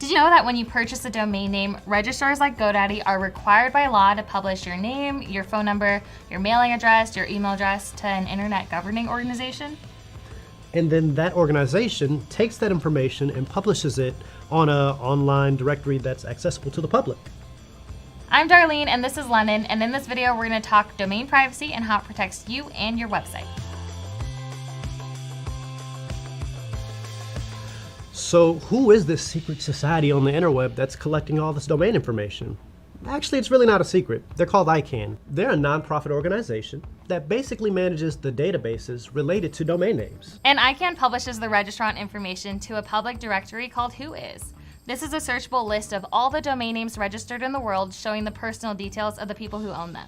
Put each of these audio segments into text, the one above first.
Did you know that when you purchase a domain name, registrars like GoDaddy are required by law to publish your name, your phone number, your mailing address, your email address to an internet governing organization? And then that organization takes that information and publishes it on an online directory that's accessible to the public. I'm Darlene and this is London, and in this video we're going to talk domain privacy and how it protects you and your website. So who is this secret society on the interweb that's collecting all this domain information? Actually, it's really not a secret. They're called ICANN. They're a nonprofit organization that basically manages the databases related to domain names. And ICANN publishes the registrant information to a public directory called Whois. This is a searchable list of all the domain names registered in the world, showing the personal details of the people who own them.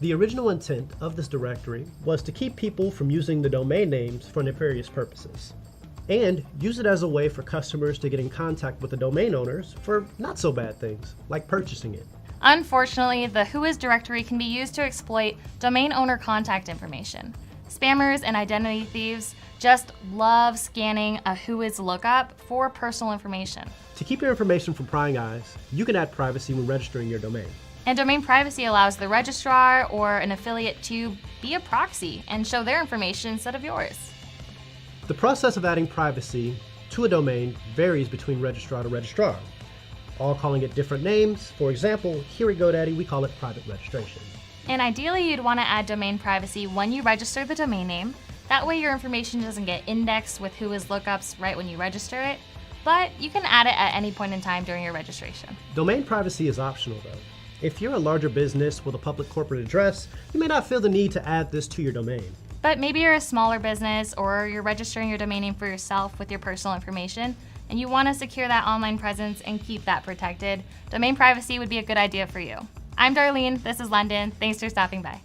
The original intent of this directory was to keep people from using the domain names for nefarious purposes, and use it as a way for customers to get in contact with the domain owners for not so bad things, like purchasing it. Unfortunately, the Whois directory can be used to exploit domain owner contact information. Spammers and identity thieves just love scanning a Whois lookup for personal information. To keep your information from prying eyes, you can add privacy when registering your domain. And domain privacy allows the registrar or an affiliate to be a proxy and show their information instead of yours. The process of adding privacy to a domain varies between registrar to registrar, all calling it different names. For example, here at GoDaddy, we call it private registration. And ideally, you'd want to add domain privacy when you register the domain name. That way your information doesn't get indexed with Whois lookups right when you register it, but you can add it at any point in time during your registration. Domain privacy is optional though. If you're a larger business with a public corporate address, you may not feel the need to add this to your domain. But maybe you're a smaller business or you're registering your domain name for yourself with your personal information and you want to secure that online presence and keep that protected. Domain privacy would be a good idea for you. I'm Darlene, this is London. Thanks for stopping by.